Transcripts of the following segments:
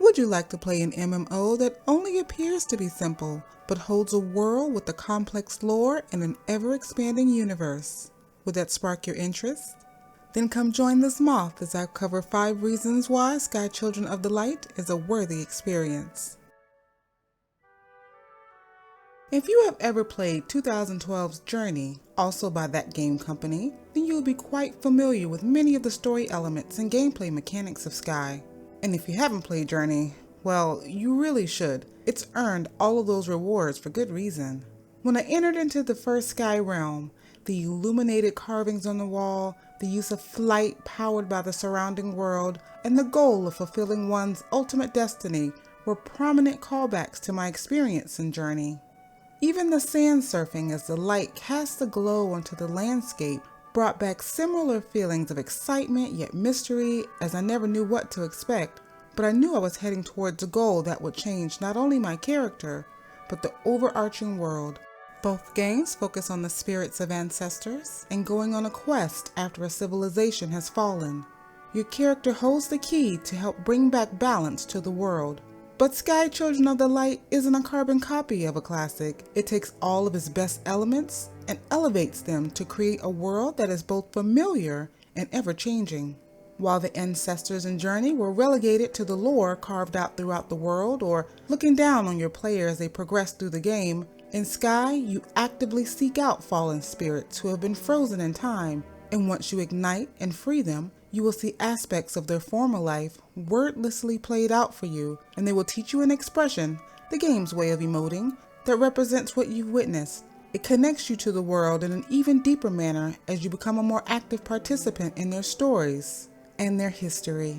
Would you like to play an MMO that only appears to be simple, but holds a world with a complex lore and an ever-expanding universe? Would that spark your interest? Then come join this moth as I cover 5 reasons why Sky Children of the Light is a worthy experience. If you have ever played 2012's Journey, also by That Game Company, then you will be quite familiar with many of the story elements and gameplay mechanics of Sky. And if you haven't played Journey, well, you really should. It's earned all of those rewards for good reason. When I entered into the first Sky realm, the illuminated carvings on the wall, the use of flight powered by the surrounding world, and the goal of fulfilling one's ultimate destiny were prominent callbacks to my experience in Journey. Even the sand surfing as the light cast a glow onto the landscape brought back similar feelings of excitement yet mystery, as I never knew what to expect, but I knew I was heading towards a goal that would change not only my character, but the overarching world. Both games focus on the spirits of ancestors and going on a quest after a civilization has fallen. Your character holds the key to help bring back balance to the world. But Sky Children of the Light isn't a carbon copy of a classic. It takes all of its best elements and elevates them to create a world that is both familiar and ever-changing. While the ancestors in Journey were relegated to the lore carved out throughout the world or looking down on your player as they progress through the game, in Sky you actively seek out fallen spirits who have been frozen in time, and once you ignite and free them, you will see aspects of their former life wordlessly played out for you, and they will teach you an expression, the game's way of emoting, that represents what you've witnessed. It connects you to the world in an even deeper manner as you become a more active participant in their stories and their history.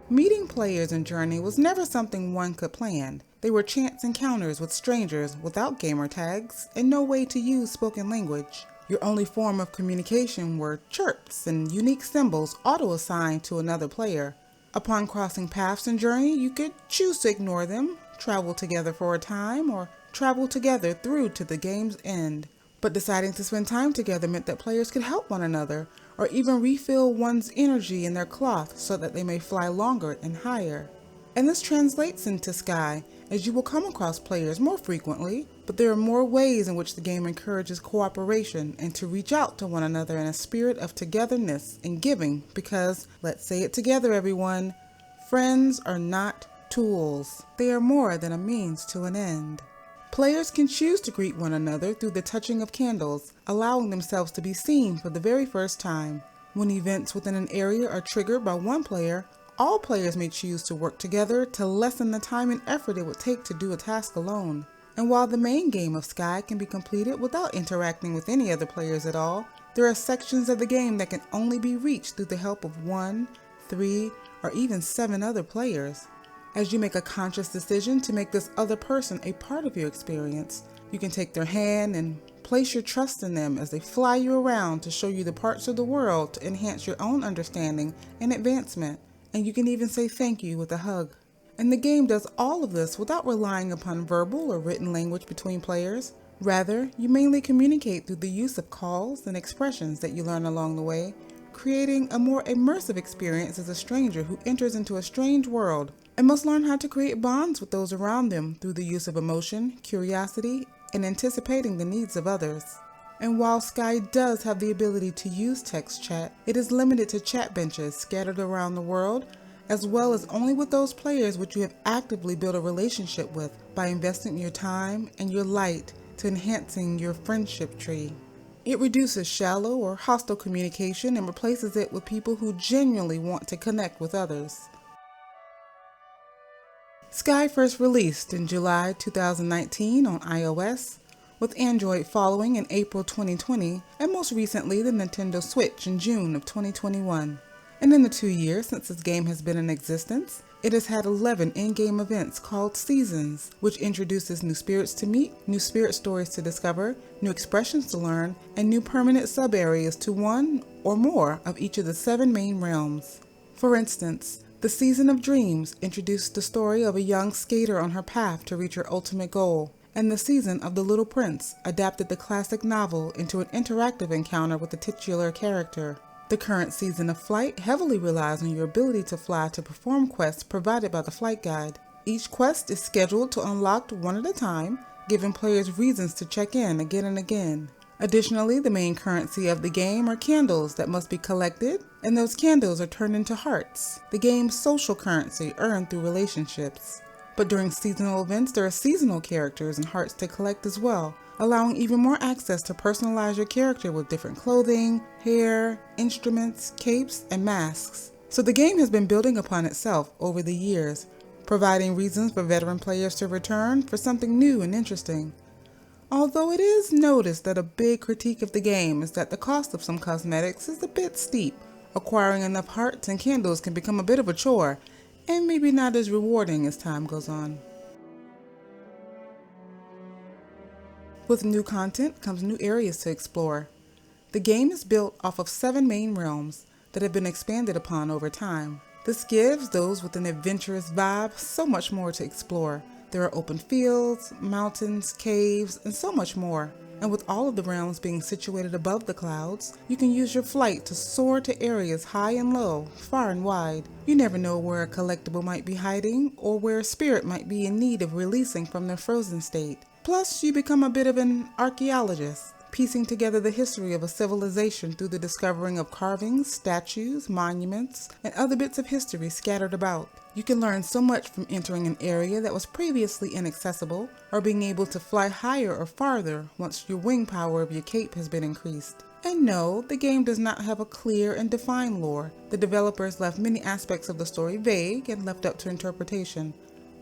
Meeting players in Journey was never something one could plan. They were chance encounters with strangers without gamer tags and no way to use spoken language. Your only form of communication were chirps and unique symbols auto-assigned to another player. Upon crossing paths in Journey, you could choose to ignore them, travel together for a time, or travel together through to the game's end. But deciding to spend time together meant that players could help one another, or even refill one's energy in their cloth so that they may fly longer and higher. And this translates into Sky, as you will come across players more frequently, but there are more ways in which the game encourages cooperation and to reach out to one another in a spirit of togetherness and giving because, let's say it together everyone, friends are not tools. They are more than a means to an end. Players can choose to greet one another through the touching of candles, allowing themselves to be seen for the very first time. When events within an area are triggered by one player, all players may choose to work together to lessen the time and effort it would take to do a task alone. And while the main game of Sky can be completed without interacting with any other players at all, there are sections of the game that can only be reached through the help of 1, 3, or even 7 other players. As you make a conscious decision to make this other person a part of your experience, you can take their hand and place your trust in them as they fly you around to show you the parts of the world to enhance your own understanding and advancement. And you can even say thank you with a hug. And the game does all of this without relying upon verbal or written language between players. Rather, you mainly communicate through the use of calls and expressions that you learn along the way, creating a more immersive experience as a stranger who enters into a strange world and must learn how to create bonds with those around them through the use of emotion, curiosity, and anticipating the needs of others. And while Sky does have the ability to use text chat, it is limited to chat benches scattered around the world, as well as only with those players which you have actively built a relationship with by investing your time and your light to enhancing your friendship tree. It reduces shallow or hostile communication and replaces it with people who genuinely want to connect with others. Sky first released in July 2019 on iOS, with Android following in April 2020, and most recently the Nintendo Switch in June of 2021. And in the 2 years since this game has been in existence, it has had 11 in-game events called Seasons, which introduces new spirits to meet, new spirit stories to discover, new expressions to learn, and new permanent sub-areas to one or more of each of the 7 main realms. For instance, the Season of Dreams introduced the story of a young skater on her path to reach her ultimate goal, and the Season of the Little Prince adapted the classic novel into an interactive encounter with the titular character. The current season of Flight heavily relies on your ability to fly to perform quests provided by the Flight Guide. Each quest is scheduled to unlock one at a time, giving players reasons to check in again and again. Additionally, the main currency of the game are candles that must be collected, and those candles are turned into hearts, the game's social currency earned through relationships. But during seasonal events, there are seasonal characters and hearts to collect as well, allowing even more access to personalize your character with different clothing, hair, instruments, capes, and masks. So the game has been building upon itself over the years, providing reasons for veteran players to return for something new and interesting. Although it is noticed that a big critique of the game is that the cost of some cosmetics is a bit steep. Acquiring enough hearts and candles can become a bit of a chore, and maybe not as rewarding as time goes on. With new content comes new areas to explore. The game is built off of 7 main realms that have been expanded upon over time. This gives those with an adventurous vibe so much more to explore. There are open fields, mountains, caves, and so much more. And with all of the realms being situated above the clouds, you can use your flight to soar to areas high and low, far and wide. You never know where a collectible might be hiding or where a spirit might be in need of releasing from their frozen state. Plus, you become a bit of an archaeologist, piecing together the history of a civilization through the discovering of carvings, statues, monuments, and other bits of history scattered about. You can learn so much from entering an area that was previously inaccessible, or being able to fly higher or farther once your wing power of your cape has been increased. And no, the game does not have a clear and defined lore. The developers left many aspects of the story vague and left up to interpretation.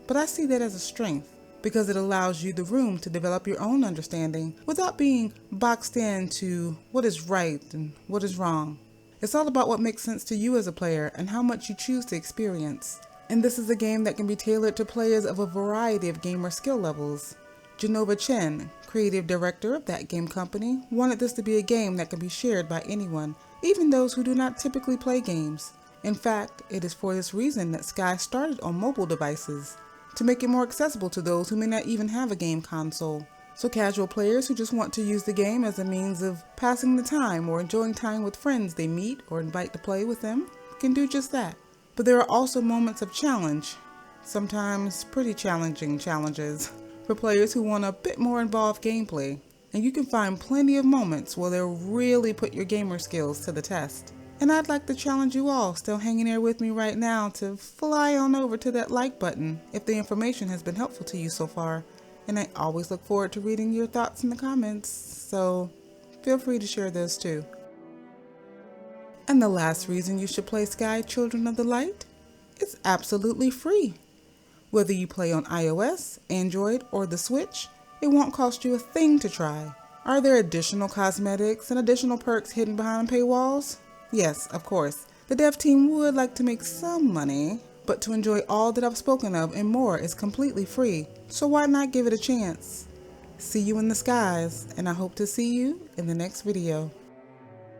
But I see that as a strength, because it allows you the room to develop your own understanding without being boxed into what is right and what is wrong. It's all about what makes sense to you as a player and how much you choose to experience. And this is a game that can be tailored to players of a variety of gamer skill levels. Genova Chen, creative director of That Game Company, wanted this to be a game that can be shared by anyone, even those who do not typically play games. In fact, it is for this reason that Sky started on mobile devices, to make it more accessible to those who may not even have a game console. So casual players who just want to use the game as a means of passing the time or enjoying time with friends they meet or invite to play with them can do just that. But there are also moments of challenge, sometimes pretty challenging challenges, for players who want a bit more involved gameplay. And you can find plenty of moments where they'll really put your gamer skills to the test. And I'd like to challenge you all still hanging there with me right now to fly on over to that like button if the information has been helpful to you so far. And I always look forward to reading your thoughts in the comments, so feel free to share those too. And the last reason you should play Sky Children of the Light? It's absolutely free. Whether you play on iOS, Android, or the Switch, it won't cost you a thing to try. Are there additional cosmetics and additional perks hidden behind paywalls? Yes, of course. The dev team would like to make some money, but to enjoy all that I've spoken of and more is completely free. So why not give it a chance? See you in the skies, and I hope to see you in the next video.